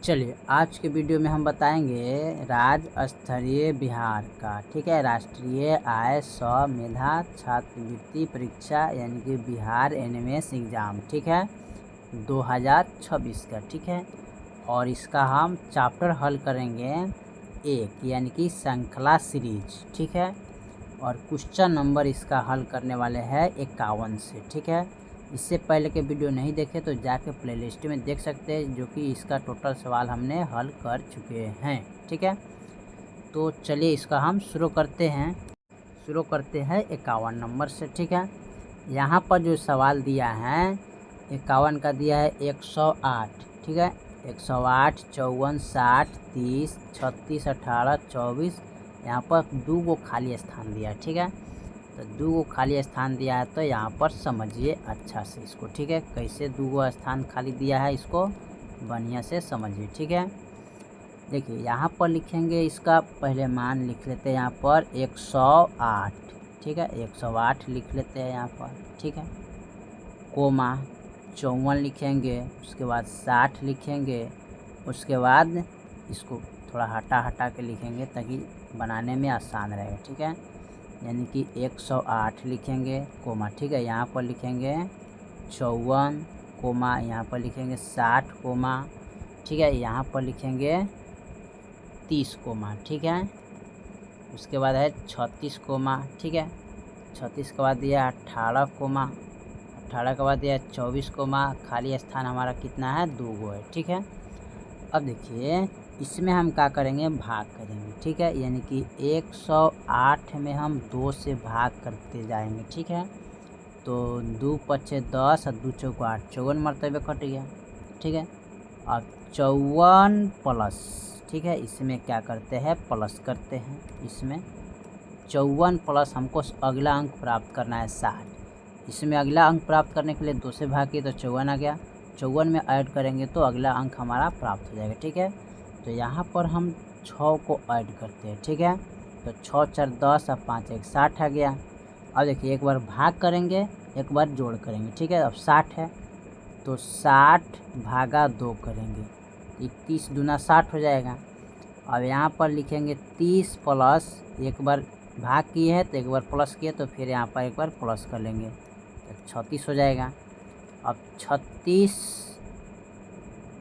चलिए आज के वीडियो में हम बताएंगे राज्य स्तरीय बिहार का, ठीक है, राष्ट्रीय आय स्व मेधा छात्रवृत्ति परीक्षा यानी कि बिहार एनएमएस एग्ज़ाम, ठीक है, 2026 का, ठीक है। और इसका हम चैप्टर हल करेंगे 1 यानी कि श्रृंखला सीरीज, ठीक है। और क्वेश्चन नंबर इसका हल करने वाले हैं 51 से, ठीक है। इससे पहले के वीडियो नहीं देखे तो जाके प्लेलिस्ट में देख सकते हैं, जो कि इसका टोटल सवाल हमने हल कर चुके हैं, ठीक है। तो चलिए इसका हम शुरू करते हैं 51 नंबर से, ठीक है। यहाँ पर जो सवाल दिया है 51 का दिया है 108, ठीक है, 108, 54, 60, 30, 36, 18, 24। यहाँ पर 2 गो खाली स्थान दिया है, ठीक है। तो 2 गो खाली स्थान दिया है तो यहाँ पर समझिए अच्छा से इसको, ठीक है। कैसे 2 गो स्थान खाली दिया है इसको बढ़िया से समझिए, ठीक है। देखिए यहाँ पर लिखेंगे, इसका पहले मान लिख लेते हैं यहाँ पर 108, ठीक है, 108 लिख लेते हैं यहाँ पर, ठीक है। कोमा 54 लिखेंगे, उसके बाद 60 लिखेंगे, उसके बाद इसको थोड़ा हटा के लिखेंगे ताकि बनाने में आसान रहेगा, ठीक है। यानी कि 108 लिखेंगे कोमा, ठीक है, यहाँ पर लिखेंगे 54 कोमा, यहाँ पर लिखेंगे 60 कोमा, ठीक है, यहाँ पर लिखेंगे 30 कोमा, ठीक है। उसके बाद है 36 कोमा, ठीक है, 36 के बाद दिया 18 कोमा, 18 के बाद दिया 24 कोमा। खाली स्थान हमारा कितना है, 2 गो है, ठीक है। अब देखिए इसमें हम क्या करेंगे, भाग करेंगे, ठीक है। यानी कि 108 में हम 2 से भाग करते जाएंगे, ठीक है। तो 2 पचे 10 और 2 चौको 8, 54 मरतबे कट गया, ठीक है। अब 54 प्लस, ठीक है, इसमें क्या करते हैं, प्लस करते हैं। इसमें 54 प्लस हमको अगला अंक प्राप्त करना है 60। इसमें अगला अंक प्राप्त करने के लिए 2 से भाग किए तो 54 आ गया। 54 में ऐड करेंगे तो अगला अंक हमारा प्राप्त हो जाएगा, ठीक है। तो यहाँ पर हम 6 को ऐड करते हैं, ठीक है। तो 6 4 10 और 5 1 60 आ गया। अब देखिए एक बार भाग करेंगे, एक बार जोड़ करेंगे, ठीक है। अब 60 है तो 60 भागा 2 करेंगे, 31 दूना 60 हो जाएगा। अब यहाँ पर लिखेंगे 30 प्लस, एक बार भाग किए हैं तो एक बार प्लस किए तो फिर यहाँ पर एक बार प्लस कर लेंगे तो 36 हो जाएगा। अब 36,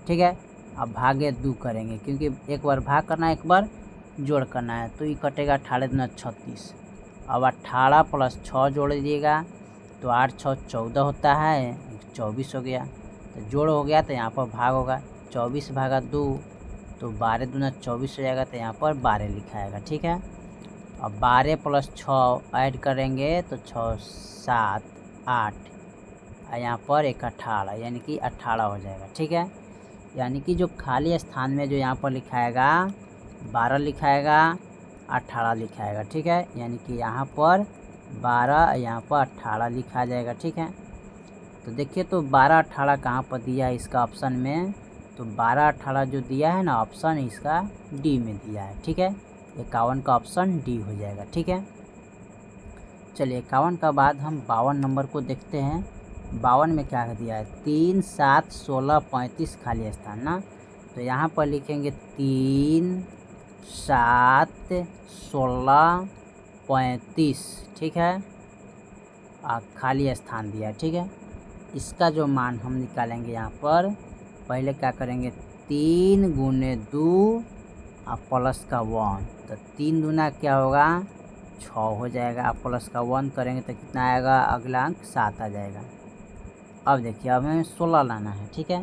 ठीक है। अब भागे 2 करेंगे क्योंकि एक बार भाग करना है एक बार जोड़ करना है, तो ये कटेगा 18 दूना 36। अब 18 प्लस 6 जोड़ दीजिएगा तो 8 6 14 होता है, 24 हो गया। तो जोड़ हो गया तो यहाँ पर भाग होगा, 24 भागा 2 तो 12 दूना 24 हो जाएगा, तो यहाँ पर 12 लिखाएगा, ठीक है। अब 12 प्लस 6 ऐड करेंगे तो 6 7 8 और यहाँ पर एक 18 यानी कि 18 हो जाएगा, ठीक है। यानी कि जो खाली स्थान में जो यहाँ पर लिखाएगा 12 लिखाएगा, 18 लिखाएगा, ठीक है। यानी कि यहाँ पर 12 यहाँ पर 18 लिखा जाएगा, ठीक है। तो देखिए तो 12 18 कहाँ पर दिया है इसका ऑप्शन में, तो 12 18 जो दिया है ना ऑप्शन इसका डी में दिया है, ठीक है। 51 का ऑप्शन डी हो जाएगा, ठीक है। चलिए 51 का बाद हम 52 नंबर को देखते हैं। 52 में क्या दिया है, 3 7 16 35 खाली स्थान ना, तो यहाँ पर लिखेंगे 3 7 16 35, ठीक है। खाली स्थान दिया है, ठीक है। इसका जो मान हम निकालेंगे यहाँ पर, पहले क्या करेंगे 3 गुने 2 और प्लस का 1, तो 3 दूना क्या होगा 6 हो जाएगा। आप प्लस का 1 करेंगे तो कितना आएगा, अगला अंक 7 आ जाएगा। अब देखिए अब हमें 16 लाना है, ठीक है।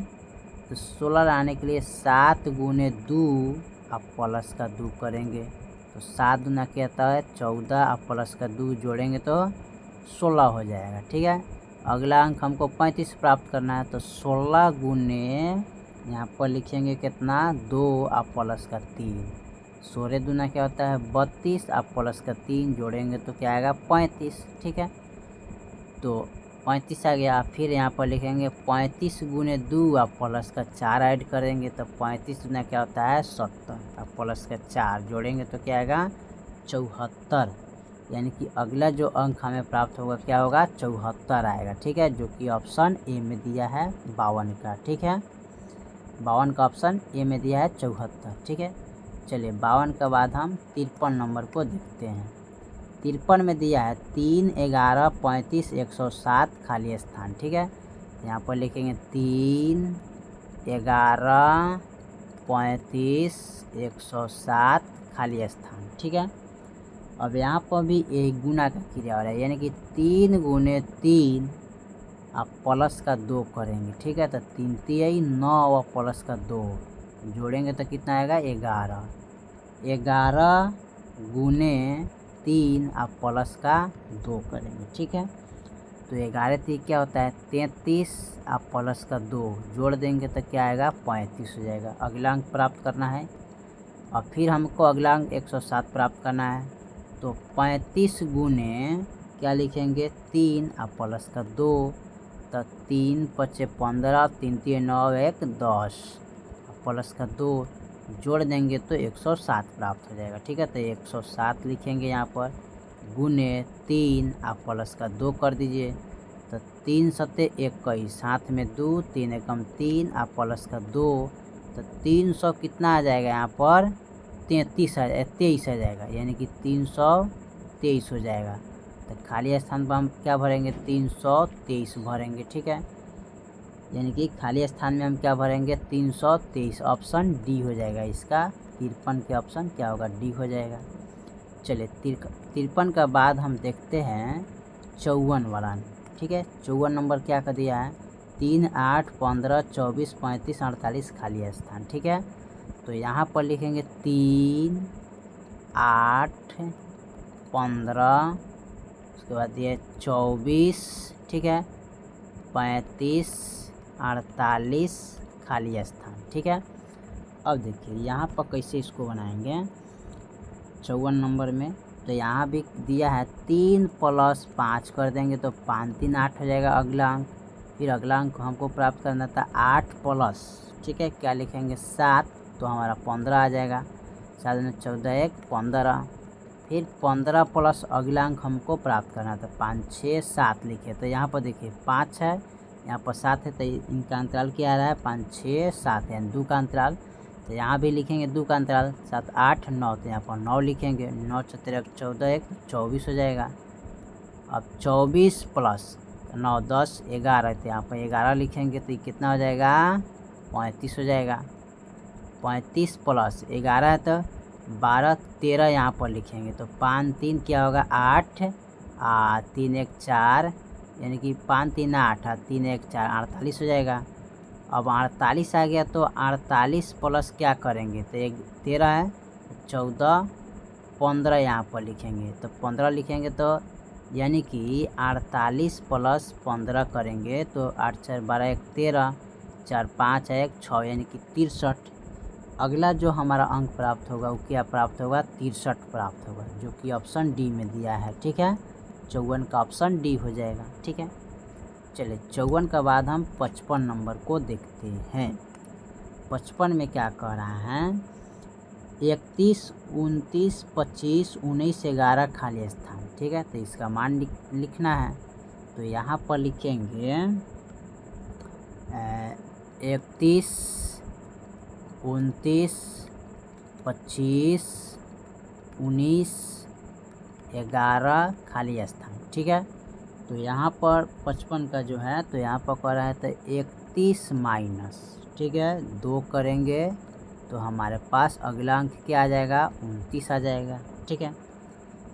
तो 16 लाने के लिए 7 गुने 2 आप प्लस का 2 करेंगे तो 7 दूना क्या आता है 14, आप प्लस का 2 जोड़ेंगे तो 16 हो जाएगा, ठीक है। अगला अंक हमको 35 प्राप्त करना है, तो 16 गुने यहाँ पर लिखेंगे कितना 2 आप प्लस का 3, 16 दूना क्या होता है 32, आप प्लस का 3 जोड़ेंगे तो क्या आएगा 35, ठीक है। तो 35 आ गया। फिर यहाँ पर लिखेंगे 35 गुने 2 आप प्लस का 4 ऐड करेंगे तो 35 दूना क्या होता है 70, आप प्लस का 4 जोड़ेंगे तो क्या आएगा 74। यानी कि अगला जो अंक हमें प्राप्त होगा क्या होगा 74 आएगा, ठीक है, जो कि ऑप्शन ए में दिया है 52 का, ठीक है। 52 का ऑप्शन ए में दिया है 74, ठीक है। चलिए 52 के बाद हम 53 नंबर को देखते हैं। 53 में दिया है 3, 11, 35, 107 खाली स्थान, ठीक है। यहाँ पर लिखेंगे 3, 11, 35, 107 खाली स्थान, ठीक है। अब यहाँ पर भी एक गुना का क्रिया हो रहा है, यानी कि 3 गुने 3 आप प्लस का 2 करेंगे, ठीक है। तो 3 3 9 और प्लस का 2 जोड़ेंगे तो कितना आएगा 11। 11 गुने 3 आप प्लस का 2 करेंगे, ठीक है। तो 11 3 क्या होता है 33, आप प्लस का 2 जोड़ देंगे तो क्या आएगा 35 हो जाएगा। अगला अंक प्राप्त करना है और फिर हमको अगला अंक 107 प्राप्त करना है। तो 35 गुने क्या लिखेंगे 3 आप प्लस का 2, तो 3 5 15, 3 3 9 1 10 प्लस का 2 जोड़ देंगे तो 107 प्राप्त हो जाएगा, ठीक है। तो 107 लिखेंगे यहाँ पर गुने 3 आप प्लस का 2 कर दीजिए, तो 3 सत्ते 21, हाथ में 2, 3 एकम 3 आप प्लस का 2, तो 300 कितना आ जाएगा यहाँ पर 23 आ जाएगा, यानी कि 323 हो जाएगा। तो खाली स्थान पर हम क्या भरेंगे 323 भरेंगे, ठीक है। यानी कि खाली स्थान में हम क्या भरेंगे 323, ऑप्शन डी हो जाएगा इसका। 53 के ऑप्शन क्या होगा डी हो जाएगा। चलिए 53 का बाद हम देखते हैं 54 वाला, ठीक है। 54 नंबर क्या कर दिया है 3, 8, 15, 24, 35, 48 खाली स्थान, ठीक है। तो यहाँ पर लिखेंगे 3, 8, 15, उसके बाद ये 24, ठीक है, 35, 48 खाली स्थान, ठीक है। अब देखिए यहाँ पर कैसे इसको बनाएंगे 54 नंबर में। तो यहाँ भी दिया है 3 + 5 कर देंगे तो 5 3 8 हो जाएगा अगला अंक। फिर अगला अंक हमको प्राप्त करना था 8 प्लस, ठीक है, क्या लिखेंगे 7, तो हमारा 15 आ जाएगा। 7 में 14 1 15, फिर 15 प्लस अगला अंक हमको प्राप्त करना था 5 6 7 लिखे। तो यहाँ पर देखिए 5 है, यहाँ पर 7 है, तो इनका अंतराल क्या आ रहा है 5 6 7, यानी 2 का अंतराल। तो यहाँ भी लिखेंगे 2 का अंतराल 7 8 9, तो यहाँ पर 9 लिखेंगे, 9 14 14 1 24 हो जाएगा। अब 24 प्लस 9 10 11, तो यहाँ पर 11 लिखेंगे तो कितना हो जाएगा 35 हो जाएगा। 35 प्लस 11 है तो 12 13 यहाँ पर लिखेंगे तो 5 3 क्या होगा 8, 3 1 4, यानी कि 5 3 8, 3 1 4 48 हो जाएगा। अब 48 आ गया तो 48 प्लस क्या करेंगे तो 13 है 14 15 यहाँ पर लिखेंगे तो 15 लिखेंगे, तो यानी कि 48 प्लस 15 करेंगे तो 8 4 12 1 13, 4 5 1 6, यानी कि 63। अगला जो हमारा अंक प्राप्त होगा वो क्या प्राप्त होगा 63 प्राप्त होगा, जो कि ऑप्शन डी में दिया है, ठीक है। 54 का ऑप्शन डी हो जाएगा, ठीक है। चलिए 54 के बाद हम 55 नंबर को देखते हैं। 55 में क्या कह रहा है 31 29 25 19 11 खाली स्थान, ठीक है। तो इसका मान लिखना है, तो यहाँ पर लिखेंगे 31 29 25 19 11 खाली स्थान, ठीक है। तो यहाँ पर 55 का जो है तो यहाँ पर कर रहा है तो 31 माइनस, ठीक है, 2 करेंगे तो हमारे पास अगला अंक क्या आ जाएगा 29 आ जाएगा, ठीक है।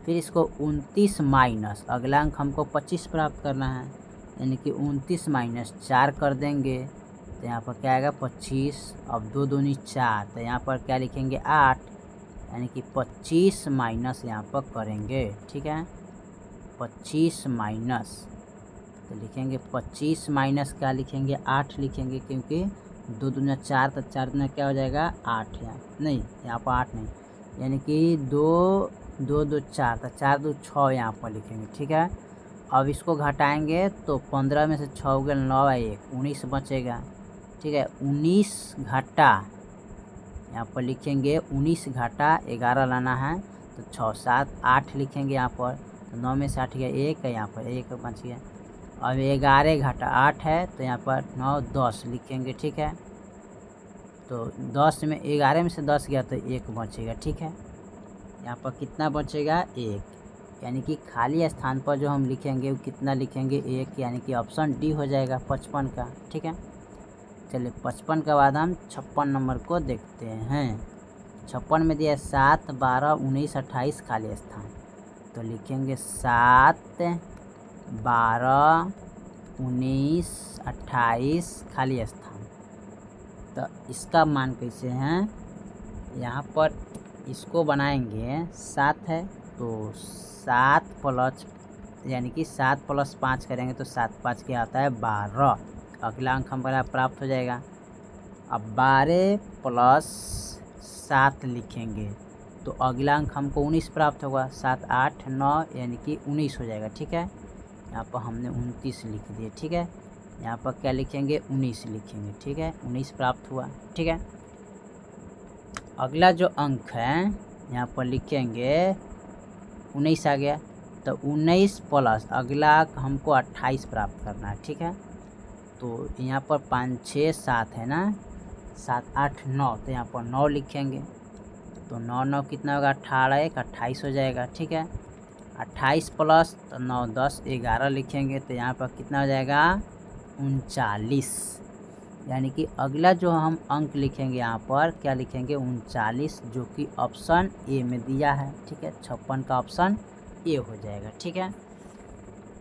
फिर इसको 29 माइनस अगला अंक हमको 25 प्राप्त करना है, यानी कि 29 माइनस 4 कर देंगे तो यहाँ पर क्या आएगा 25। अब 2 दूनी 4, तो यहाँ पर क्या लिखेंगे 8, यानी कि 25 माइनस यहाँ पर करेंगे, ठीक है। 25 माइनस तो लिखेंगे 25 माइनस क्या लिखेंगे 8 लिखेंगे, क्योंकि 2 दूना 4, तो 4 दूना क्या हो जाएगा 8, नहीं यहाँ पर 8 नहीं, यानी कि 2 2 2 4, तो 4 2 6 यहाँ पर लिखेंगे, ठीक है। अब इसको घटाएंगे तो 15 में से 6 हो गया 9 1 19 बचेगा, ठीक है। 19 घटा यहाँ पर लिखेंगे 19 घटा 11 लाना है तो 6 7 8 लिखेंगे यहाँ पर, तो 9 में से 8 गया 1 है, यहाँ पर 1 बच गया। अब 11 घटा 8 है तो यहाँ पर 9 10 लिखेंगे, ठीक है। तो 10 में 11 में से 10 गया तो 1 बचेगा। ठीक है, यहाँ पर कितना बचेगा? 1। यानी कि खाली स्थान पर जो हम लिखेंगे वो कितना लिखेंगे? 1, यानी कि ऑप्शन डी हो जाएगा 55 का। ठीक है, चलिए 55 के बाद हम 56 नंबर को देखते हैं। 56 में दिया 7, 12, 19, 28 खाली स्थान। तो लिखेंगे 7, 12, 19, 28 खाली स्थान। तो इसका मान कैसे हैं? यहाँ पर इसको बनाएंगे। 7 है तो 7 प्लस, यानी कि 7 + 5 करेंगे तो 7 5 क्या आता है? 12। अगला अंक हमारा प्राप्त हो जाएगा। अब 12 + 7 लिखेंगे तो अगला अंक हमको 19 प्राप्त होगा। 7 8 9 यानी कि 19 हो जाएगा। ठीक है, यहाँ पर हमने 29 लिख दिए। ठीक है, यहाँ पर क्या लिखेंगे? 19 लिखेंगे। ठीक है, 19 प्राप्त हुआ। ठीक है, अगला जो अंक है यहाँ पर लिखेंगे 19 आ गया तो 19 प्लस अगला हमको 28 प्राप्त करना है। ठीक है, तो यहाँ पर 5 6 7 है ना, 7 8 9, तो यहाँ पर 9 लिखेंगे। तो 9 9 कितना होगा? 18, 1 28 हो जाएगा। ठीक है, 28 प्लस तो 9 10 11 लिखेंगे तो यहाँ पर कितना हो जाएगा? 39। यानी कि अगला जो हम अंक लिखेंगे यहाँ पर क्या लिखेंगे? 39, जो कि ऑप्शन ए में दिया है। ठीक है, 56 का ऑप्शन ए हो जाएगा। ठीक है,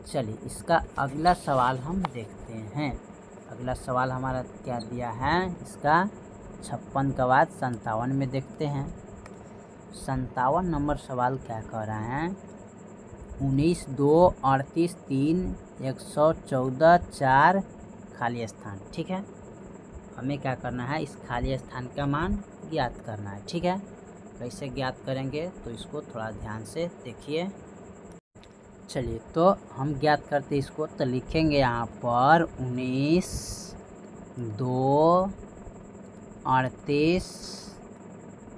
चलिए इसका अगला सवाल हम देखते हैं। अगला सवाल हमारा क्या दिया है? इसका 56 के बाद 57 में देखते हैं। 57 नंबर सवाल क्या कह रहा है? 19 2 38 3 114 4 खाली स्थान। ठीक है, हमें क्या करना है? इस खाली स्थान का मान ज्ञात करना है। ठीक है, कैसे ज्ञात करेंगे तो इसको थोड़ा ध्यान से देखिए। चलिए तो हम ज्ञात करते इसको, तो लिखेंगे यहाँ पर 19 2 38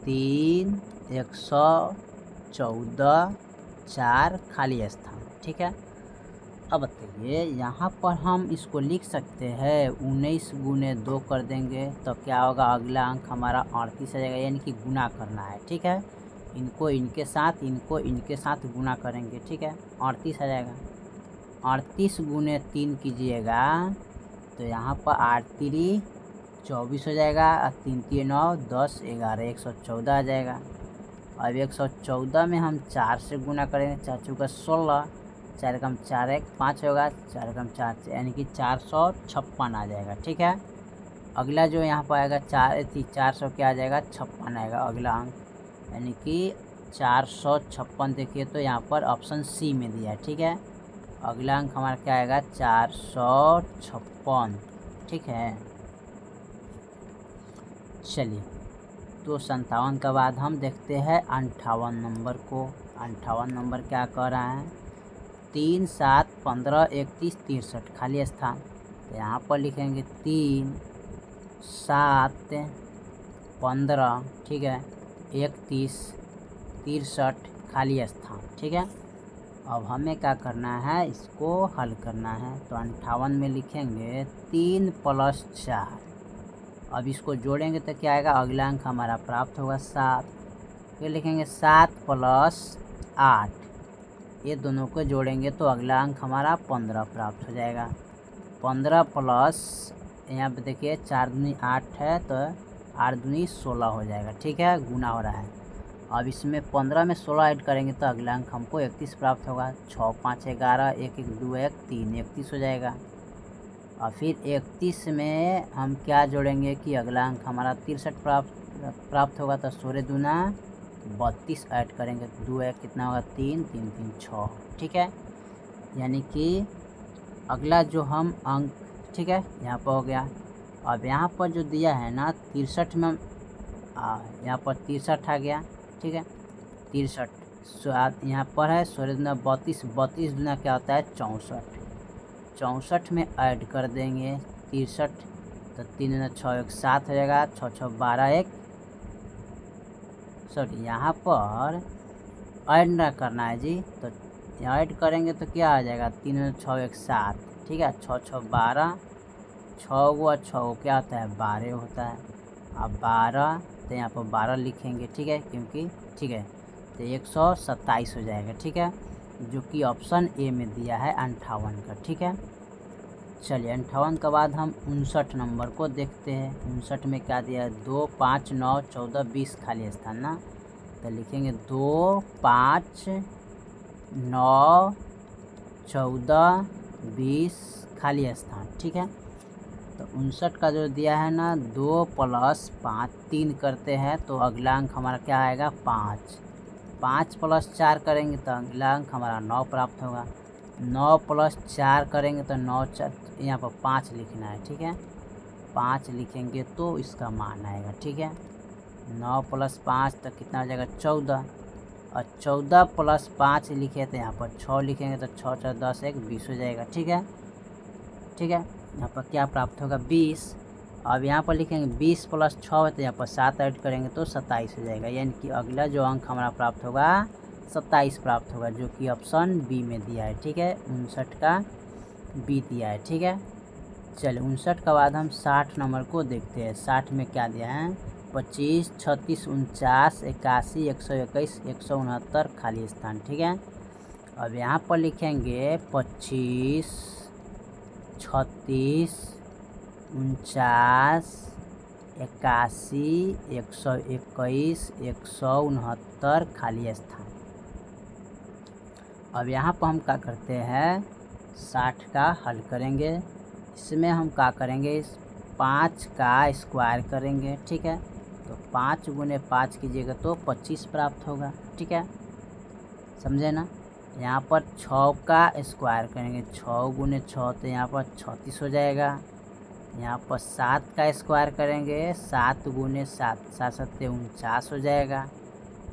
3 114 4 खाली स्थान। ठीक है, अब बताइए यहाँ पर हम इसको लिख सकते हैं 19 गुने 2 कर देंगे तो क्या होगा? अगला अंक हमारा 38 आ जाएगा, यानी कि गुना करना है। ठीक है, इनको इनके साथ, इनको इनके साथ गुना करेंगे। ठीक है, 38 आ जाएगा। 38 गुने 3 कीजिएगा तो यहाँ पर 8 3 24 हो जाएगा, और 3 3 9 10 11 114 आ जाएगा। अब 114 में हम 4 से गुना करेंगे। 4 चौका 16, 4 कम 4 1 5 होगा, 4 कम 4 यानी कि 456 आ जाएगा। ठीक है, अगला जो यहाँ पर आएगा 400 क्या आ जाएगा? 56 आएगा अगला अंक, यानी कि 456। देखिए तो यहाँ पर ऑप्शन सी में दिया है। ठीक है, अगला अंक हमारा क्या आएगा? 456। ठीक है, चलिए तो 57 के बाद हम देखते हैं 58 नंबर को। 58 नंबर क्या कह रहा है? 3 7 15 31 63 खाली स्थान। तो यहाँ पर लिखेंगे 3 7 15, ठीक है, 31 63 खाली स्थान। ठीक है, अब हमें क्या करना है? इसको हल करना है। तो 58 में लिखेंगे 3 + 4। अब इसको जोड़ेंगे तो क्या आएगा? अगला अंक हमारा प्राप्त होगा 7। फिर लिखेंगे 7 + 8, ये दोनों को जोड़ेंगे तो अगला अंक हमारा 15 प्राप्त हो जाएगा। 15 प्लस यहाँ पे देखिए 4 दूनी 8 है तो 8 दूनी 16 हो जाएगा। ठीक है, गुना हो रहा है। अब इसमें 15 में 16 ऐड करेंगे तो अगला अंक हमको 31 प्राप्त होगा। 6 5 11 1 1 2 1 3 31 हो जाएगा। और फिर 31 में हम क्या जोड़ेंगे कि अगला अंक हमारा 63 प्राप्त होगा। तो 16 दूना 32 ऐड करेंगे तो 2 1 कितना होगा? 3 3 3 6। ठीक है, यानी कि अगला जो हम अंक, ठीक है, यहाँ पर हो गया। अब यहाँ पर जो दिया है ना 63 में, यहाँ पर 63 आ गया। ठीक है, 63 यहाँ पर है। 16 दूना 32, 32 दूना क्या होता है? 64। 64 में ऐड कर देंगे 63, तो 3 दूना 6 1 7 हो जाएगा। 6 6 12 1, सॉरी यहाँ पर ऐड ना करना है जी, तो ऐड करेंगे तो क्या आ जाएगा? 3 दूना 6 1 7। ठीक है, 6 6 12, 6 गुआ 6 क्या होता है? 12 होता है। अब 12, तो यहाँ पर 12 लिखेंगे, ठीक है, क्योंकि ठीक है, तो 127 हो जाएगा, ठीक है, जो कि ऑप्शन ए में दिया है 58 का, ठीक है। चलिए 58 के बाद हम 59 नंबर को देखते हैं। 59 में क्या दिया है, 2, 5, 9, 14, 20 खाली स्थान ना, तो लिखेंगे 2, 5, 9, 14, 20 खाली स्थान, ठीक है। तो 59 का जो दिया है ना, 2 + 5 3 करते हैं तो अगला अंक हमारा क्या आएगा, 5। 5 + 4 करेंगे तो अगला अंक हमारा 9 प्राप्त होगा। 9 + 4 करेंगे तो 9 4, यहाँ पर 5 लिखना है, ठीक है, 5 लिखेंगे तो इसका मान आएगा, ठीक है। 9 + 5 तो कितना हो जाएगा, 14, और 14 + 5 लिखे तो यहाँ पर 6 लिखेंगे तो 6 4 10 1 20 हो जाएगा, ठीक है, ठीक है। यहाँ पर क्या प्राप्त होगा, 20। अब यहाँ पर लिखेंगे 20 + 6 है तो यहाँ पर 7 ऐड करेंगे तो 27 हो जाएगा, यानी कि अगला जो अंक हमारा प्राप्त होगा 27 प्राप्त होगा, जो कि ऑप्शन बी में दिया है, ठीक है। 59 का बी दिया है, ठीक है। चलिए 59 के बाद हम 60 नंबर को देखते हैं। 60 में क्या दिया है, 25, 36, 49, 81, 121, 169 खाली स्थान, ठीक है। अब यहाँ पर लिखेंगे 25, 36, 49, 81, 121, 169 खाली स्थान। अब यहाँ पर हम क्या करते हैं, 60 का हल करेंगे। इसमें हम क्या करेंगे, 5 का स्क्वायर करेंगे, ठीक है, तो 5 × 5 कीजिएगा तो 25 प्राप्त होगा, ठीक है, समझे ना। यहाँ पर 6 का स्क्वायर करेंगे, 6 × 6 तो यहाँ पर 36 हो जाएगा। यहाँ पर 7 का स्क्वायर करेंगे, 7 × 7, 7 7 49 हो जाएगा।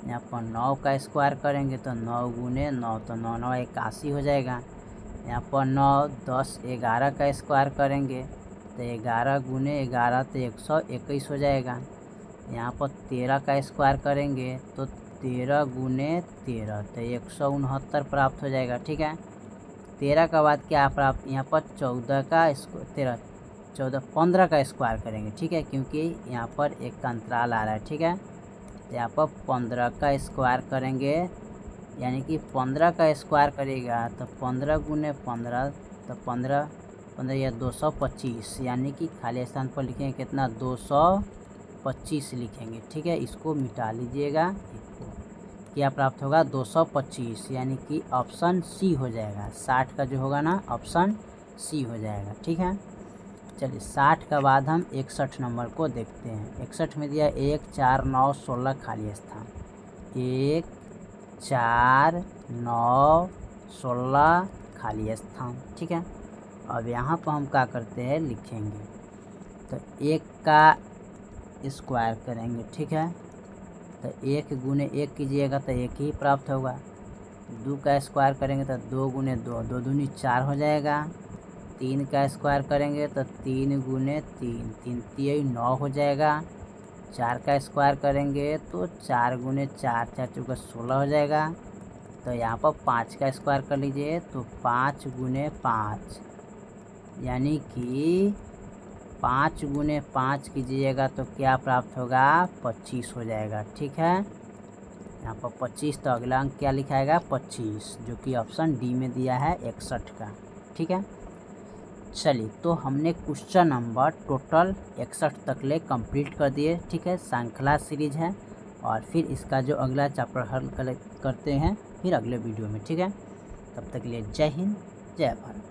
यहाँ पर 9 का स्क्वायर करेंगे तो 9 × 9 तो 9 9 81 हो जाएगा। यहाँ पर 9, 10, 11 का स्क्वायर करेंगे तो 11 × 11 तो 121 हो जाएगा। यहाँ पर 13 का स्क्वायर करेंगे तो 13 × 13 तो 169 प्राप्त हो जाएगा, ठीक है। 13 के बाद क्या प्राप्त, यहाँ पर 15 का स्क्वायर करेंगे, ठीक है, क्योंकि यहाँ पर एक का अंतराल आ रहा है, ठीक है। तो यहाँ पर 15 का स्क्वायर करेंगे, यानी कि 15 का स्क्वायर करेगा तो 15 × 15 तो 15 या 225, यानी कि खाली स्थान पर लिखेंगे कितना, 225 लिखेंगे, ठीक है। इसको मिटा लीजिएगा, इसको क्या प्राप्त होगा, 225, यानी कि ऑप्शन सी हो जाएगा। 60 का जो होगा ना, ऑप्शन सी हो जाएगा, ठीक है। चलिए 60 के बाद हम 61 नंबर को देखते हैं। 61 में दिया 1, 4, 9, 16 खाली स्थान, 1, 4, 9, 16 खाली स्थान, ठीक है। अब यहाँ पर हम क्या करते हैं, लिखेंगे तो 1 का स्क्वायर करेंगे, ठीक है, तो 1 × 1 कीजिएगा तो 1 ही प्राप्त होगा। 2 का स्क्वायर करेंगे तो 2 × 2, 2 दूनी 4 हो जाएगा। 3 का स्क्वायर करेंगे तो 3 × 3, 3 3 9 हो जाएगा। 4 का स्क्वायर करेंगे तो 4 × 4, 4 चौका 16 हो जाएगा। तो यहाँ पर 5 का स्क्वायर कर लीजिए तो 5 × 5, यानी कि 5 × 5 कीजिएगा तो क्या प्राप्त होगा, 25 हो जाएगा, ठीक है। यहाँ पर 25 तो अगला अंक क्या लिखाएगा, 25, जो कि ऑप्शन डी में दिया है 61 का, ठीक है। चलिए तो हमने क्वेश्चन नंबर टोटल 61 तक ले कंप्लीट कर दिए, ठीक है। श्रृंखला सीरीज है, और फिर इसका जो अगला चैप्टर हल करते हैं फिर अगले वीडियो में, ठीक है। तब तक के लिए जय हिंद, जय भारत।